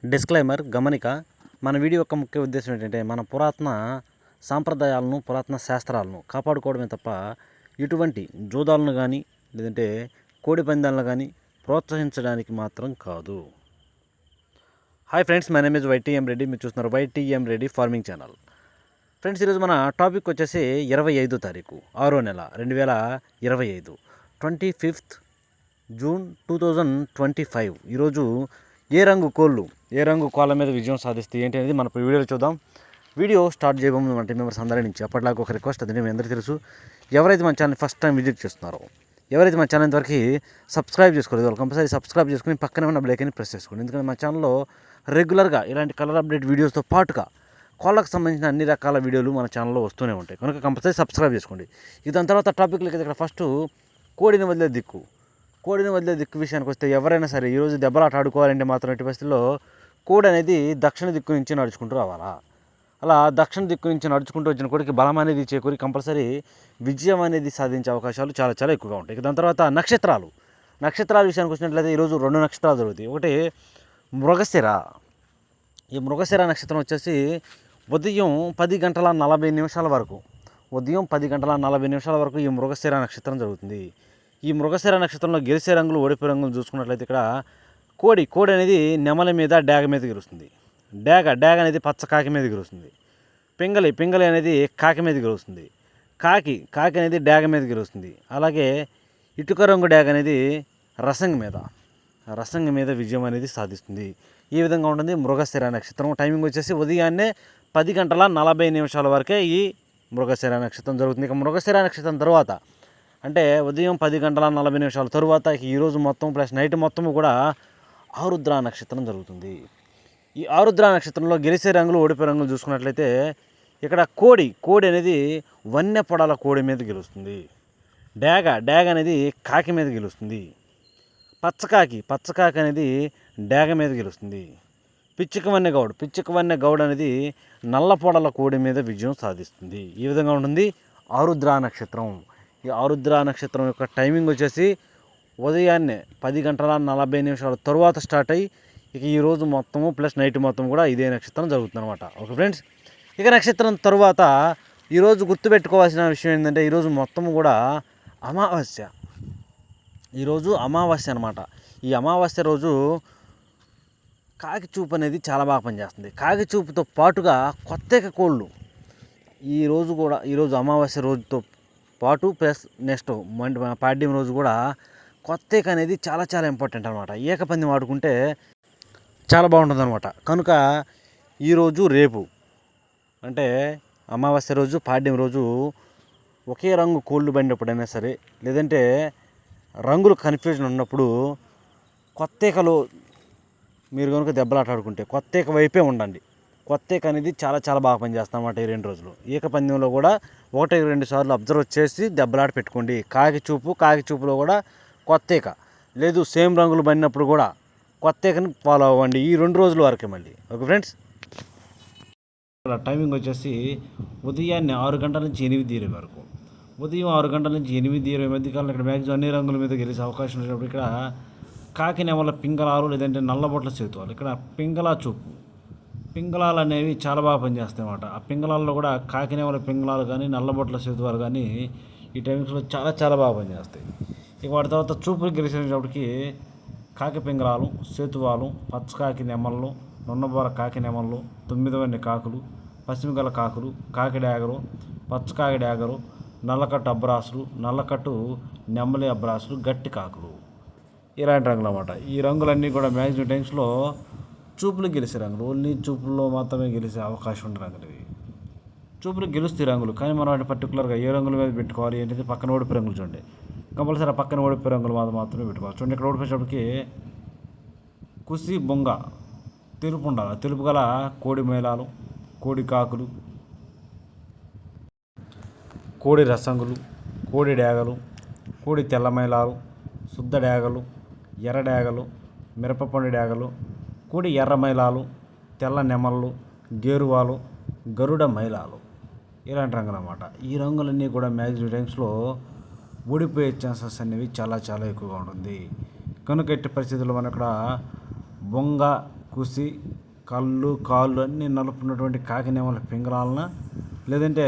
Disclaimer గమనిక. మన video యొక్క ముఖ్య ఉద్దేశం ఏంటంటే మన పురాతన సాంప్రదాయాలను, పురాతన శాస్త్రాలను కాపాడుకోవడమే తప్ప ఇటువంటి జూదాలను కానీ లేదంటే కోడి పందాలను కానీ ప్రోత్సహించడానికి మాత్రం కాదు. Hi friends, my name is YTM Reddy. మీరు చూస్తున్నారు YTM Reddy farming channel. Friends, ఈరోజు మన టాపిక్ వచ్చేసి 25వ తారీఖు 6వ నెల 2025 25th జూన్ 2025. ఈరోజు ఏ రంగు కోళ్ళ మీద విజయం సాధిస్తాయి ఏంటి అనేది మన వీడియోలో చూద్దాం. వీడియో స్టార్ట్ చేయబోతుంది మన టీం మెంబర్స్ అందరి నుంచి. అప్పటిలాగా ఒక రిక్వెస్ట్, అదే మీ అందరికీ తెలుసు. ఎవరైతే మన ఛానల్ ఫస్ట్ టైం విజిట్ చేస్తున్నారో, ఎవరైతే మన ఛానల్ ఇంతవరకు సబ్స్క్రైబ్ చేసుకోలేదు, వాళ్ళు కంపల్సరీ సబ్స్క్రైబ్ చేసుకుని పక్కనే ఉన్న బెల్ ఐకాన్ని ప్రెస్ చేసుకోండి. ఎందుకంటే మన ఛానల్లో రెగ్యులర్గా ఇలాంటి కలర్ అప్డేట్ వీడియోస్తో పాటుగా కోళ్ళకు సంబంధించిన అన్ని రకాల వీడియోలు మన ఛానల్లో వస్తూనే ఉంటాయి. కనుక కంపల్సరీ సబ్స్క్రైబ్ చేసుకోండి. దాని తర్వాత టాపిక్లకి ఇక్కడ ఫస్ట్ కోడిని వదిలే దిక్కు విషయానికి వస్తే, ఎవరైనా సరే ఈరోజు దెబ్బలాట ఆడుకోవాలంటే మాత్రం ఎట్టి పరిస్థితుల్లో కోడి అనేది దక్షిణ దిక్కు నుంచి నడుచుకుంటూ రావాలా. అలా దక్షిణ దిక్కు నుంచి నడుచుకుంటూ వచ్చిన కోడికి బలం అనేది చేకూరి కంపల్సరీ విజయం అనేది సాధించే అవకాశాలు చాలా చాలా ఎక్కువగా ఉంటాయి. దాని తర్వాత నక్షత్రాల విషయానికి వచ్చినట్లయితే ఈరోజు 2 నక్షత్రాలు జరుగుతాయి. ఒకటి మృగశిర. ఈ మృగశిర నక్షత్రం వచ్చేసి ఉదయం 10:40 వరకు ఈ మృగశిర నక్షత్రం జరుగుతుంది. ఈ మృగశిర నక్షత్రంలో గెలిచే రంగులు, ఓడిపోయే రంగులు చూసుకున్నట్లయితే ఇక్కడ కోడి అనేది నెమల మీద డాగ మీద గెలుస్తుంది. డాగ అనేది పచ్చ కాకి మీద గెలుస్తుంది. పింగళి అనేది కాకి మీద గెలుస్తుంది. కాకి అనేది డాగ మీద గెలుస్తుంది. అలాగే ఇటుక రంగు డాగ అనేది రసంగి మీద విజయం అనేది సాధిస్తుంది. ఈ విధంగా ఉంటుంది మృగశిర నక్షత్రం. టైమింగ్ వచ్చేసి ఉదయాన్నే 10:40 వరకే ఈ మృగశిర నక్షత్రం జరుగుతుంది. ఇక మృగశిర నక్షత్రం తర్వాత అంటే ఉదయం 10:40 తరువాత ఈరోజు మొత్తం ప్లస్ నైట్ మొత్తము కూడా ఆరుద్ర నక్షత్రం జరుగుతుంది. ఈ ఆరుద్ర నక్షత్రంలో గెలిచే రంగులు, ఓడిపోయే రంగులు చూసుకున్నట్లయితే ఇక్కడ కోడి అనేది వన్య పొడాల కోడి మీద గెలుస్తుంది. డాగ అనేది కాకి మీద గెలుస్తుంది. పచ్చకాకి అనేది డాగ మీద గెలుస్తుంది. పిచ్చుక గౌడ్ అనేది నల్ల పొడల కోడి మీద విజయం సాధిస్తుంది. ఈ విధంగా ఉంటుంది ఆరుద్ర నక్షత్రం. ఈ ఆరుద్ర నక్షత్రం యొక్క టైమింగ్ వచ్చేసి ఉదయాన్నే 10:40 తరువాత స్టార్ట్ అయ్యి ఈరోజు మొత్తము ప్లస్ నైట్ మొత్తం కూడా ఇదే నక్షత్రం జరుగుతుంది అనమాట. ఓకే ఫ్రెండ్స్, ఇక నక్షత్రం తరువాత ఈరోజు గుర్తుపెట్టుకోవాల్సిన విషయం ఏంటంటే ఈరోజు మొత్తము కూడా అమావాస్య. ఈరోజు అమావాస్య అనమాట. ఈ అమావాస్య రోజు కాకి చూపు అనేది చాలా బాగా పనిచేస్తుంది. కాకి చూపుతో పాటుగా కొత్తేక కోళ్ళు ఈరోజు అమావాస్య రోజుతో పాటు ప్లస్ నెక్స్ట్ పాడ్యం రోజు కూడా కొత్తేక అనేది చాలా చాలా ఇంపార్టెంట్ అనమాట. ఏకపంది వాడుకుంటే చాలా బాగుంటుంది అనమాట. కనుక ఈరోజు రేపు అంటే అమావాస్య రోజు, పాడ్యం రోజు ఒకే రంగు కోళ్ళు పడినప్పుడైనా సరే, లేదంటే రంగులు కన్ఫ్యూజన్ ఉన్నప్పుడు కొత్తేకలో మీరు కనుక దెబ్బలాట ఆడుకుంటే కొత్తేక వైపే ఉండండి. కొత్తేక అనేది చాలా చాలా బాగా పనిచేస్తాం అన్నమాట. ఈ 2 రోజులు ఏకపందెంలో కూడా 1-2 సార్లు అబ్జర్వ్ చేసి దెబ్బలాట పెట్టుకోండి. కాకి చూపులో కూడా కొత్తేక లేదు, సేమ్ రంగులు పడినప్పుడు కూడా కొత్తేకని ఫాలో అవ్వండి ఈ 2 రోజుల వరకే మళ్ళీ. ఓకే ఫ్రెండ్స్, టైమింగ్ వచ్చేసి ఉదయాన్నే 6 గంటల నుంచి 8 వరకు. ఉదయం 6 గంటల నుంచి 8 మధ్యకాలంలో ఇక్కడ మ్యాక్సిమం అన్ని రంగుల మీద గెలిచే అవకాశం ఉన్నప్పుడు ఇక్కడ కాకి నెమల పింగళాలు లేదంటే నల్లబొట్ల సేతువాలు. ఇక్కడ పింగళాలు అనేవి చాలా బాగా పనిచేస్తాయి అన్నమాట. ఆ పింగళాల్లో కూడా కాకి నెమల పింగళాలు కానీ నల్లబొట్ల సేతువాలు కానీ ఈ టైమింగ్స్లో చాలా చాలా బాగా పనిచేస్తాయి. ఇక వాటి తర్వాత చూపులు గెలిచేటప్పటికి కాకి పింగళాలు, సేతువాలు, పచ్చకాకి నెమళ్ళు, నున్నబోర కాకి నెమళ్ళు, 9 కాకులు, పశ్చిమగల కాకులు, కాకి డాగరు, పచ్చకాకి డాగరు, నల్లకట్టు అబ్రాసులు, నల్లకట్టు నెమ్మలి అబ్రాసులు, గట్టి కాకులు, ఇలాంటి రంగులు అన్నమాట. ఈ రంగులన్నీ కూడా మ్యాక్సిమం టైమ్స్లో చూపులు గెలిచే రంగులు. ఓన్లీ చూపుల్లో మాత్రమే గెలిచే అవకాశం ఉన్న రంగులు ఇవి. చూపులు గెలుస్తాయి రంగులు, కానీ మనం వాటి పర్టికులర్గా ఏ రంగుల మీద పెట్టుకోవాలి ఏంటంటే పక్కన ఓడిపోయే రంగులు చూడండి. కంపల్సరీ పక్కన ఓడిపోయే రంగులు మాత్రమే పెట్టుకోవాలి. చూడండి, ఇక్కడ ఓడిపోయేటప్పటికి కుసి బొంగ తెలుపు ఉండాలి. తెలుపు గల కోడి మేళాలు, కోడి కాకులు, కోడి రసంగులు, కోడి డాగలు, కోడి తెల్ల మైలాలు, శుద్ధ డాగలు, ఎర్ర డాగలు, మిరపపండు డాగలు, కోడి ఎర్ర మైలాలు, తెల్ల నెమళ్ళు, గేరువాలు, గరుడ మైలాలు, ఇలాంటి రంగులు అన్నమాట. ఈ రంగులన్నీ కూడా మ్యాక్సిమం టైమ్స్లో ఓడిపోయే ఛాన్సెస్ అనేవి చాలా చాలా ఎక్కువగా ఉంటుంది. కనుక ఎట్టి పరిస్థితుల్లో మనం ఇక్కడ బొంగ, కుసి, కళ్ళు, కాళ్ళు అన్నీ నలుపున్నటువంటి కాకి నెమల పింగళాలను, లేదంటే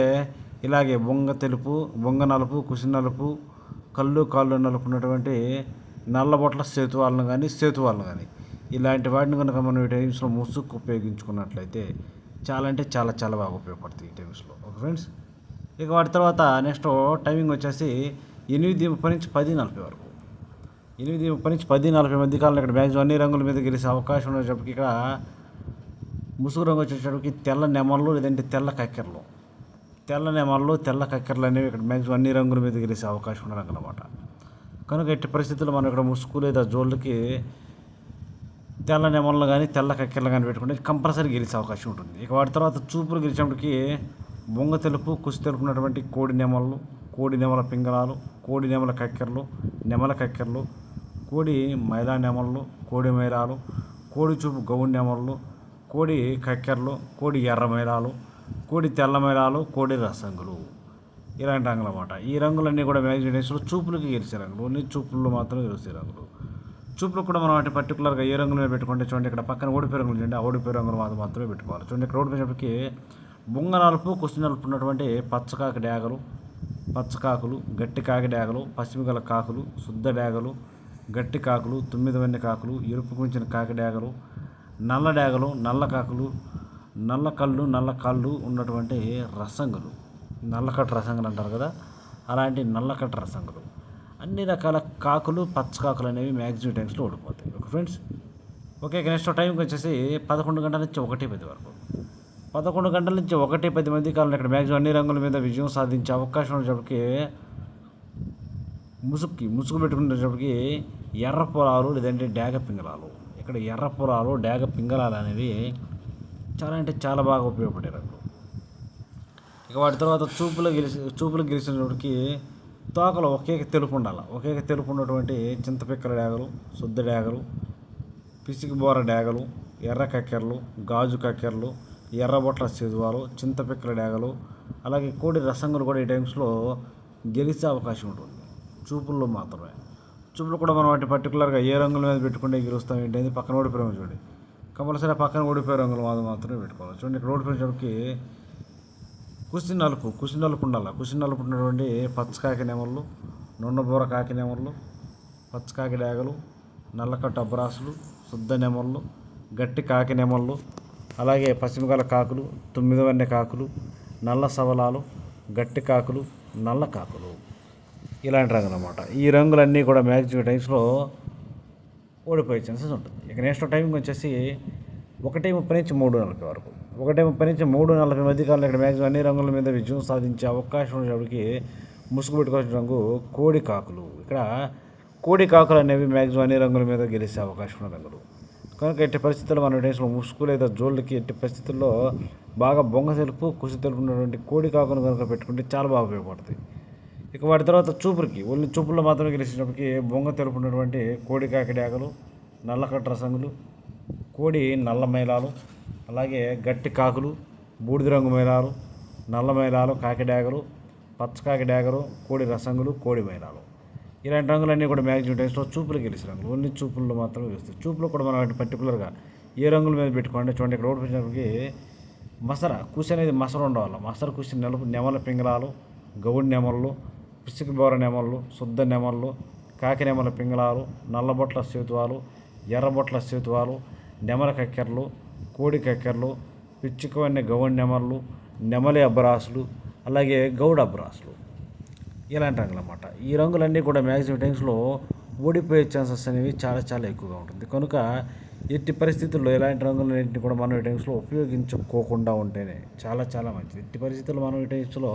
ఇలాగే బొంగ నలుపు, కుసి నలుపు, కళ్ళు, కాళ్ళు నలుపున్నటువంటి నల్లబొట్ల సేతువాలను కానీ ఇలాంటి వాటిని కనుక మనం ఈ టైమ్స్లో ముసుగు ఉపయోగించుకున్నట్లయితే చాలా అంటే చాలా చాలా బాగా ఉపయోగపడుతుంది ఈ టైమ్స్లో. ఓకే ఫ్రెండ్స్, ఇక వాటి తర్వాత నెక్స్ట్ టైమింగ్ వచ్చేసి 8:30 నుంచి 10:40 వరకు. 8:30 నుంచి 10:40 మధ్య కాలంలో ఇక్కడ మ్యాక్సిమం అన్ని రంగుల మీద గెలిచే అవకాశం ఉండేటప్పటికి ఇక్కడ ముసుగు రంగు వచ్చేటప్పటికి తెల్ల నెమళ్ళు లేదంటే తెల్ల కక్కెరలు, తెల్ల కక్కెరలు అనేవి ఇక్కడ మ్యాక్సిమం అన్ని రంగుల మీద గెలిచే అవకాశం ఉన్న రంగు అనమాట. కనుక ఎట్టి పరిస్థితుల్లో మనం ఇక్కడ ముసుగు లేదా జోళ్ళకి తెల్ల నెమళ్ళు కానీ తెల్ల కక్కెరలు కానీ పెట్టుకుంటే కంపల్సరీ గెలిచే అవకాశం ఉంటుంది. ఇక వాటి తర్వాత చూపులు గెలిచేప్పటికి బొంగ తెలుపు, కుసి తెలుపున్నటువంటి కోడి నెమళ్ళు, కోడి నెమల పింగళాలు, కోడి నెమల కక్కెరలు, కోడి మైలా నెమళ్ళు, కోడి మైలాలు, కోడి చూపు గౌడి నెమళ్ళు, కోడి కక్కెరలు, కోడి ఎర్ర మైలాలు, కోడి తెల్ల మైలాలు, కోడి రసంగులు, ఇలాంటి రంగులు అన్నమాట. ఈ రంగులన్నీ కూడా మ్యాక్సిమేషన్లో చూపులకి గెలిచే రంగులు, ఓన్లీ చూపుల్లో మాత్రమే గెలిచే రంగులు. చూపులు కూడా మనం వాటి పర్టికులర్గా ఏ రంగులు పెట్టుకుంటే చూడండి, ఇక్కడ పక్కన ఓడిపోయే రంగులు చూడండి, ఆ ఓడిపోయే రంగులు మాత్రమే పెట్టుకోవాలి. చూడండి ఇక్కడ ఓడిపోయేటప్పటికి బొంగ నలుపు, కుసి నలుపు ఉన్నటువంటి పచ్చకాకి డేగలు, పచ్చకాకులు, గట్టి కాకి డేగలు, పశ్చిమగల కాకులు, శుద్ధ డేగలు, గట్టి కాకులు, 9 వన్నె కాకులు, ఎరుపు కుంచిన కాకి డేగలు, నల్ల డేగలు, నల్ల కాకులు, నల్ల కళ్ళు ఉన్నటువంటి రసంగులు, నల్లకట్ట రసంగులు అంటారు కదా, అలాంటి నల్లకట్ట రసంగులు, అన్ని రకాల కాకులు, పచ్చకాకులు అనేవి మ్యాక్సిమం టైమ్స్లో ఓడిపోతాయి. ఓకే ఫ్రెండ్స్, ఓకే నెక్స్ట్ టైంకి వచ్చేసి 11 గంటల నుంచి 1:10 వరకు. 11 గంటల నుంచి 1:10 మధ్య కాలంలో ఇక్కడ మ్యాక్సిమం అన్ని రంగుల మీద విజయం సాధించే అవకాశం ఉన్నప్పటికీ ముసుగు పెట్టుకునేటప్పటికి ఎర్ర పొలాలు లేదంటే డేగ పింగళాలు, ఇక్కడ ఎర్ర పొలాలు డేగ పింగళాలు అనేవి చాలా అంటే చాలా బాగా ఉపయోగపడే రంగులు. ఇక వాటి తర్వాత చూపులు గెలిచినప్పటికి తోకలు ఒకే తెలుపు ఉండాలి. తెలుపు ఉన్నటువంటి చింతపిక్కల డేగలు, శుద్ధ డేగలు, పిసికి బోర డేగలు, ఎర్ర కక్కెరలు, గాజు కక్కెరలు, ఎర్రబొట్ల సేదువాలు, చింతపిక్కల డేగలు, అలాగే కోడి రసంగులు కూడా ఈ టైమ్స్లో గెలిచే అవకాశం ఉంటుంది చూపుల్లో మాత్రమే. చూపులు కూడా మనం వాటి పర్టికులర్గా ఏ రంగుల మీద పెట్టుకుంటే గెలుస్తాం ఏంటి పక్కన ఓడిపోయే రంగులు చూడండి, కంపల్సరీ పక్కన ఓడిపోయే రంగులు మాత్రమే పెట్టుకోవాలి. చూడండి ఇక్కడ ఓడిపోయేటప్పటికి కుసి నలుపు ఉండాలి. కుసి నలుపు ఉన్నటువంటి పచ్చకాకి నెమళ్ళు, నున్నబూర కాకి నెమళ్ళు, పచ్చకాకి డేగలు, నల్లకట్టు అబ్రాసులు, శుద్ధ నెమళ్ళు, గట్టి కాకి నెమళ్ళు, అలాగే పశ్చిమగల కాకులు, 9 వన్నె కాకులు, నల్ల సవలాలు, గట్టి కాకులు, నల్ల కాకులు, ఇలాంటి రంగులు అన్నమాట. ఈ రంగులన్నీ కూడా మ్యాక్సిమం టైమ్స్లో ఓడిపోయే ఛాన్సెస్ ఉంటుంది. ఇక నెక్స్ట్ టైమింగ్ వచ్చేసి 1:30 నుంచి 3:40 వరకు. 1:30 నుంచి 3:40 మధ్య కాలంలో ఇక్కడ మ్యాక్సిమం అన్ని రంగుల మీద విజయం సాధించే అవకాశం ఉన్నప్పటికీ ముసుగు పెట్టుకోవాల్సిన రంగు కోడి కాకులు. ఇక్కడ కోడి కాకులు అనేవి మ్యాక్సిమం అన్ని రంగుల మీద గెలిచే అవకాశం ఉన్న రంగులు. కనుక ఎట్టి పరిస్థితుల్లో మన టైమ్స్లో ముసుగు లేదా జోళ్ళకి ఎట్టి పరిస్థితుల్లో బాగా బొంగ తెలుపు, కుసి తెలుపు ఉన్నటువంటి కోడి కాకును కనుక పెట్టుకుంటే చాలా బాగా ఉపయోగపడుతుంది. ఇక వాటి తర్వాత ఓన్లీ చూపుల్లో మాత్రమే గెలిచినప్పటికీ బొంగ తెలుపు ఉన్నటువంటి కోడి కాకి డేగలు, నల్లకట్ట రసంగులు, కోడి నల్ల మైలాలు, అలాగే గట్టి కాకులు, బూడిద రంగు మైలాలు, నల్ల మైలాలు, కాకి డేగలు, పచ్చకాకి డేగలు, కోడి రసంగులు, కోడి మైలాలు, ఇలాంటి రంగులన్నీ కూడా మ్యాక్సిమం టైమ్స్లో చూపులు గెలిచే రంగులు. ఓన్లీ చూపుల్లో మాత్రమే గెలుస్తాయి. చూపులో కూడా మనం వాటి పర్టికులర్గా ఏ రంగుల మీద పెట్టుకోండి చూడండి, ఇక్కడ ఓడిపోయినప్పటికీ కుసి అనేది ఉండాలి. కుసి నెమల పింగళాలు, గౌడి నెమళ్ళు, పిసికి బోర నెమళ్ళు, శుద్ధ నెమళ్ళు, కాకి నెమల పింగళాలు, నల్లబొట్ల సేతువాలు, ఎర్రబొట్ల సేతువాలు, నెమల కక్కెరలు, కోడి కక్కెరలు, పిచ్చికవన్నీ గౌడి నెమళ్ళు, నెమలి అబ్బరాసులు, అలాగే గౌడ అబ్బరాసులు, ఇలాంటి రంగులు అన్నమాట. ఈ రంగులన్నీ కూడా మ్యాక్సిమం టైమ్స్లో ఓడిపోయే ఛాన్సెస్ అనేవి చాలా చాలా ఎక్కువగా ఉంటుంది. కనుక ఎట్టి పరిస్థితుల్లో ఇలాంటి రంగులన్నింటినీ కూడా మనం ఈ టైమ్స్లో ఉపయోగించుకోకుండా ఉంటేనే చాలా చాలా మంచిది. ఎట్టి పరిస్థితుల్లో మనం ఈ టైమ్స్లో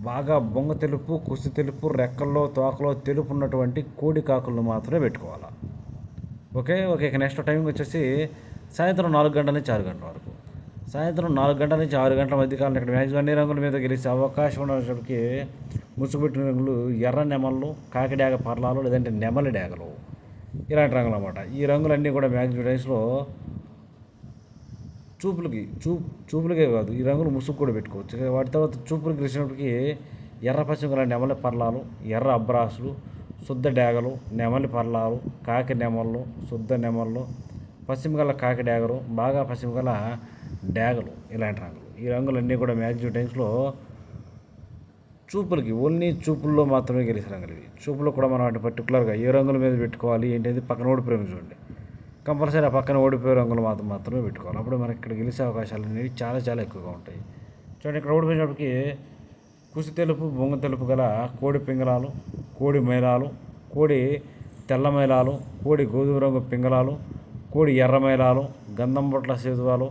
బాగా బొంగ తెలుపు, కుసి తెలుపు, రెక్కల్లో తోకలో తెలుపు ఉన్నటువంటి కోడి కాకులను మాత్రమే పెట్టుకోవాలి. ఓకే నెక్స్ట్ టైమింగ్ వచ్చేసి సాయంత్రం 4 గంటల నుంచి 6 గంటల వరకు. సాయంత్రం 4 గంటల నుంచి 6 గంటల మధ్య కాలంలో ఇక్కడ మ్యాక్సిమం అన్ని రంగుల మీద గెలిచే అవకాశం ఉన్నప్పటికీ ముసుగుపెట్టిన రంగులు ఎర్ర నెమళ్ళు, కాకిడాగ పర్లాలు, లేదంటే నెమలి డేగలు, ఇలాంటి రంగులు అన్నమాట. ఈ రంగులన్నీ కూడా మ్యాక్సిమం టైమ్స్లో చూపులకే కాదు ఈ రంగులు ముసుగు కూడా పెట్టుకోవచ్చు. వాటి తర్వాత చూపులు గెలిచినప్పటికీ ఎర్ర పశ్చిమ నెమలి పర్లాలు, ఎర్ర అబ్రాసులు, శుద్ధ డేగలు, నెమలి పర్లాలు, కాకి నెమళ్ళు, శుద్ధ నెమళ్ళు, పశ్చిమ గల కాకి డ్యాగలు, బాగా పశ్చిమ గల డ్యాగలు, ఇలాంటి రంగులు. ఈ రంగులన్నీ కూడా మ్యాక్సిమం టైమ్స్లో చూపులకి ఓన్లీ చూపుల్లో మాత్రమే గెలిచే రంగులు ఇవి. చూపులో కూడా మనం వాటి పర్టికులర్గా ఏ రంగుల మీద పెట్టుకోవాలి ఏంటంటే పక్కన ఓడిపోయే రంగు చూడండి, కంపల్సరీ ఆ పక్కన ఓడిపోయే రంగులు మాత్రమే పెట్టుకోవాలి. అప్పుడు మనకి ఇక్కడ గెలిచే అవకాశాలు అనేవి చాలా చాలా ఎక్కువగా ఉంటాయి. చూడండి, ఇక్కడ ఓడిపోయినప్పటికీ కుసి తెలుపు, బొంగ తెలుపు గల కోడి పింగళాలు, కోడి మైలాలు, కోడి తెల్ల మైలాలు, కోడి గోధుమ రంగు పింగళాలు, కోడి ఎర్ర మైలాలు, గంధం బొట్ల సేతువాలు,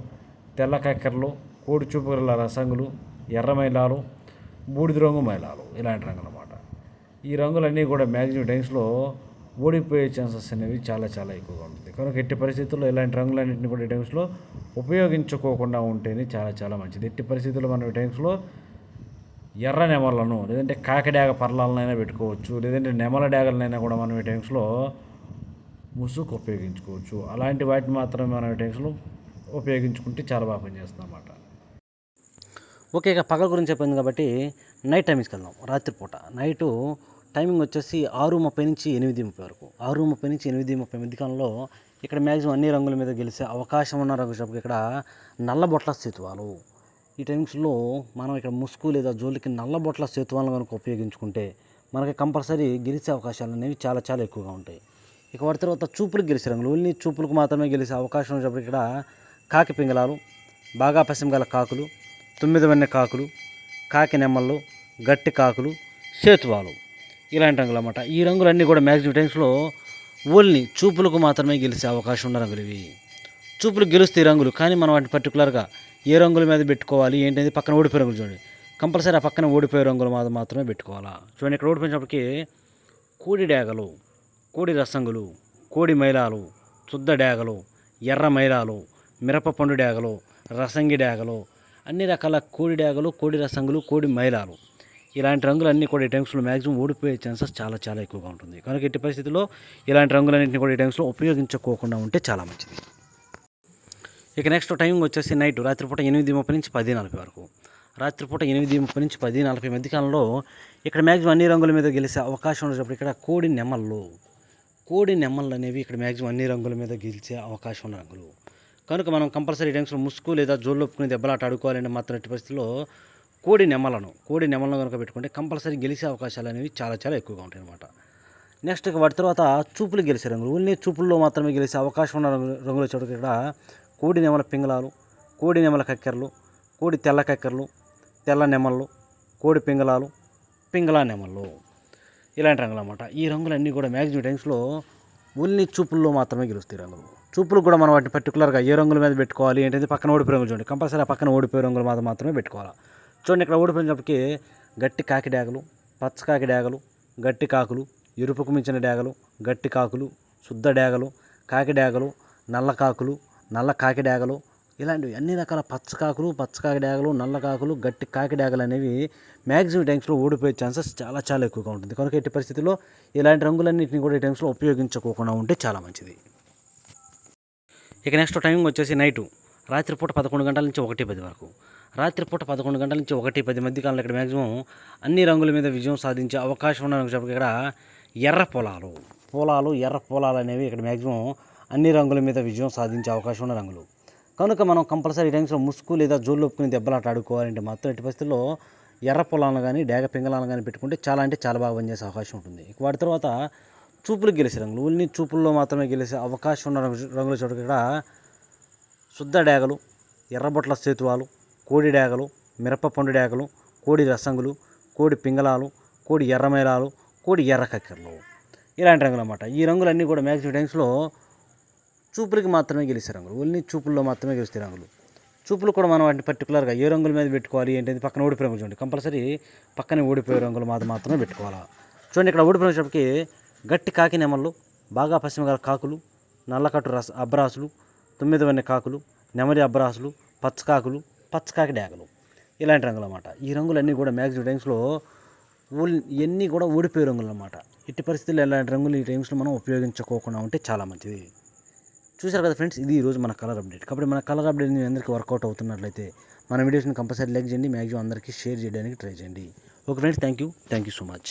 తెల్ల కక్కెరలు, కోడి చూపు గల రసంగులు, ఎర్ర మైలాలు, బూడిద రంగు మైలాలు, ఇలాంటి రంగులు అన్నమాట. ఈ రంగులన్నీ కూడా మ్యాక్సిమం టైమ్స్లో ఓడిపోయే ఛాన్సెస్ అనేవి చాలా చాలా ఎక్కువగా ఉంటుంది. కనుక ఎట్టి పరిస్థితుల్లో ఇలాంటి రంగులన్నింటినీ కూడా ఈ టైమ్స్లో ఉపయోగించుకోకుండా ఉంటేనే చాలా చాలా మంచిది. ఎట్టి పరిస్థితుల్లో మనం ఈ టైమ్స్లో ఎర్ర నెమలను లేదంటే కాకి డ్యాగ పర్లాలనైనా పెట్టుకోవచ్చు, లేదంటే నెమల డ్యాగలనైనా కూడా మనం ఈ టైమ్స్లో ముసుగు ఉపయోగించుకోవచ్చు. అలాంటి వాటిని మాత్రమే మనం ఈ టైమ్స్లో ఉపయోగించుకుంటే చాలా బాగా పనిచేస్తుంది అన్నమాట. ఓకే, ఇక పగల గురించి చెప్పింది కాబట్టి నైట్ టైమింగ్స్కి వెళ్దాం. రాత్రిపూట నైటు టైమింగ్ వచ్చేసి 6:30 నుంచి 8:30 వరకు, 6:30 నుంచి 8:30 మధ్యకాలంలో ఇక్కడ మ్యాక్సిమం అన్ని రంగుల మీద గెలిచే అవకాశం ఉన్న రంగు చెప్పి ఇక్కడ నల్లబొట్ల సేతువాలు. ఈ టైమ్స్లో మనం ఇక్కడ ముసుగు లేదా జోలికి నల్లబొట్ల సేతువాలను కనుక ఉపయోగించుకుంటే మనకి కంపల్సరీ గెలిచే అవకాశాలు అనేవి చాలా చాలా ఎక్కువగా ఉంటాయి. ఇక వాటి తర్వాత చూపులకు గెలిచే రంగులు, ఓన్లీ చూపులకు మాత్రమే గెలిచే అవకాశం ఉన్నప్పుడు ఇక్కడ కాకి పింగళాలు, బాగా పశ్చిమ గల కాకులు, 9 వన్నె కాకులు, కాకి నెమ్మళ్ళు, గట్టి కాకులు, సేతువాలు, ఇలాంటి రంగులు అన్నమాట. ఈ రంగులన్నీ కూడా మ్యాక్సిమం టైమ్స్లో ఓన్లీ చూపులకు మాత్రమే గెలిచే అవకాశం ఉన్న రంగులు ఇవి. చూపులకు గెలుస్తాయి రంగులు, కానీ మనం వాటిని పర్టికులర్గా ఏ రంగుల మీద పెట్టుకోవాలి ఏంటనేది పక్కన ఓడిపోయే రంగులు చూడండి, కంపల్సరీ ఆ పక్కన ఓడిపోయే రంగులు మాత్రమే పెట్టుకోవాలా. చూడండి, ఇక్కడ ఓడిపోయినప్పటికీ కోడి డ్యాగలు, కోడి రసంగులు, కోడి మైలాలు, శుద్ధ డ్యాగలు, ఎర్ర మైలాలు, మిరప పండు డ్యాగలు, రసంగి డ్యాగలు, అన్ని రకాల కోడి డ్యాగలు, కోడి రసంగులు, కోడి మైలాలు, ఇలాంటి రంగులన్నీ కూడా ఈ టైమ్స్లో మ్యాక్సిమం ఓడిపోయే ఛాన్సెస్ చాలా చాలా ఎక్కువగా ఉంటుంది. కనుక ఎట్టి పరిస్థితుల్లో ఇలాంటి రంగులన్నింటినీ కూడా ఈ టైమ్స్లో ఉపయోగించుకోకుండా ఉంటే చాలా మంచిది. ఇక నెక్స్ట్ టైమింగ్ వచ్చేసి నైట్ రాత్రిపూట 8:30 నుంచి 10:40 వరకు, రాత్రిపూట 8:30 నుంచి 10:40 మధ్యకాలంలో ఇక్కడ మ్యాక్సిమం అన్ని రంగుల మీద గెలిచే అవకాశం ఉన్నప్పుడు ఇక్కడ కోడి నెమళ్ళు, కోడి నెమళ్ళు అనేవి ఇక్కడ మ్యాక్సిమం అన్ని రంగుల మీద గెలిచే అవకాశం ఉన్న రంగులు. కనుక మనం కంపల్సరీ టైమ్స్లో ముసుగు లేదా జోళ్ళొప్పుకుని దెబ్బలాట ఆడుకోవాలంటే మాత్రం ఎట్టి పరిస్థితుల్లో కోడి నెమలను కనుక పెట్టుకుంటే కంపల్సరీ గెలిచే అవకాశాలు అనేవి చాలా చాలా ఎక్కువగా ఉంటాయి అన్నమాట. నెక్స్ట్ ఇక వాటి తర్వాత చూపులు గెలిచే రంగులు, ఓన్లీ చూపుల్లో మాత్రమే గెలిచే అవకాశం ఉన్న రంగుల చోటు ఇక్కడ కోడి నెమల పింగళాలు, కోడి నెమల కక్కెరలు, కోడి తెల్ల కక్కెరలు, తెల్ల నెమళ్ళు, కోడి పింగళాలు, పింగళా నెమళ్ళు, ఇలాంటి రంగులు అన్నమాట. ఈ రంగులన్నీ కూడా మ్యాక్సిమం టైమ్స్లో ఓన్లీ చూపుల్లో మాత్రమే గెలుస్తాయి రంగులు. చూపులు కూడా మనం వాటిని పర్టికులర్గా ఏ రంగుల మీద పెట్టుకోవాలి ఏంటంటే పక్కన ఓడిపోయే రంగులు చూడండి, కంపల్సరీ ఆ పక్కన ఓడిపోయే రంగులు మాత్రమే పెట్టుకోవాలి. చూడండి, ఇక్కడ ఓడిపోయినప్పటికీ గట్టి కాకి డ్యాగలు, పచ్చ కాకి డ్యాగలు, గట్టి కాకులు, ఎరుపుకు మించిన డ్యాగలు, గట్టి కాకులు, శుద్ధ డ్యాగలు, కాకి డ్యాగలు, నల్ల కాకులు, నల్ల కాకి డ్యాగలు, ఇలాంటివి అన్ని రకాల పచ్చ కాకి డ్యాగలు, నల్ల కాకులు, గట్టి కాకి డ్యాగలు అనేవి మ్యాక్సిమం టైమ్స్లో ఓడిపోయే ఛాన్సెస్ చాలా చాలా ఎక్కువగా ఉంటుంది. కనుక ఎట్టి పరిస్థితుల్లో ఇలాంటి రంగులన్నింటినీ కూడా ఈ టైమ్స్లో ఉపయోగించుకోకుండా ఉంటే చాలా మంచిది. ఇక నెక్స్ట్ టైమింగ్ వచ్చేసి నైటు రాత్రిపూట 11 గంటల నుంచి 1:10 వరకు, రాత్రిపూట 11 గంటల నుంచి 1:10 మధ్య కాలంలో ఇక్కడ మ్యాక్సిమం అన్ని రంగుల మీద విజయం సాధించే అవకాశం ఉన్న ఇక్కడ ఎర్ర పొలాలు, ఎర్ర పొలాలు అనేవి ఇక్కడ మ్యాక్సిమం అన్ని రంగుల మీద విజయం సాధించే అవకాశం ఉన్న రంగులు. కనుక మనం కంపల్సరీ టైమ్స్లో ముసుగు లేదా జోళ్ళొప్పుకుని దెబ్బలాట ఆడుకోవాలంటే మాత్రం ఎట్టి పరిస్థితుల్లో ఎర్ర పొలాలను కానీ డ్యాగ పింగళాలను కానీ పెట్టుకుంటే చాలా అంటే చాలా బాగా పనిచేసే అవకాశం ఉంటుంది. వాటి తర్వాత చూపులకు గెలిచే రంగులు, ఓన్లీ చూపుల్లో మాత్రమే గెలిచే అవకాశం ఉన్న రంగుల చోటు ఇక్కడ శుద్ధ డ్యాగలు, ఎర్రబొట్ల సేతువాలు, కోడి డ్యాగలు, మిరప పండు డ్యాగలు, కోడి రసంగులు, కోడి పింగళాలు, కోడి ఎర్రమైలాలు, కోడి ఎర్ర కక్కెరలు, ఇలాంటి రంగులు అన్నమాట. ఈ రంగులన్నీ కూడా మ్యాక్సిమం టైమ్స్లో చూపులకి మాత్రమే గెలిచే రంగులు, ఓన్లీ చూపుల్లో మాత్రమే గెలిచే రంగులు. చూపులు కూడా మనం వాటిని పర్టికులర్గా ఏ రంగుల మీద పెట్టుకోవాలి ఏంటంటే పక్కన ఓడిపోయే రంగులు చూడండి, కంపల్సరీ పక్కనే ఓడిపోయే రంగులు మాత్రమే పెట్టుకోవాలా. చూడండి, ఇక్కడ ఓడిపోయినప్పటికీ గట్టి కాకి నెమళ్ళు, బాగా పశ్చిమ గల కాకులు, నల్లకట్టు అబ్రాసులు, 9 వన్నె కాకులు, నెమలి అబ్రాసులు, పచ్చకాకులు, పచ్చకాకి డ్యాగలు, ఇలాంటి రంగులు అన్నమాట. ఈ రంగులన్నీ కూడా మ్యాక్సిమం టైమ్స్లో ఇవన్నీ కూడా ఓడిపోయే రంగులు అన్నమాట. ఎట్టి పరిస్థితుల్లో ఇలాంటి రంగులు ఈ టైమ్స్లో మనం ఉపయోగించుకోకుండా ఉంటే చాలా మంచిది. చూసారు కదా ఫ్రెండ్స్, ఇది ఈరోజు మన కలర్ అప్డేట్. కాబట్టి మన కలర్ అప్డేట్ మీ అందరికీ వర్కౌట్ అవుతున్నట్లయితే మన వీడియోస్ని కంపల్సరీ లైక్ చేయండి, మ్యాక్సిమం అందరికీ షేర్ చేయడానికి ట్రై చేయండి. Okay friends, thank you so much.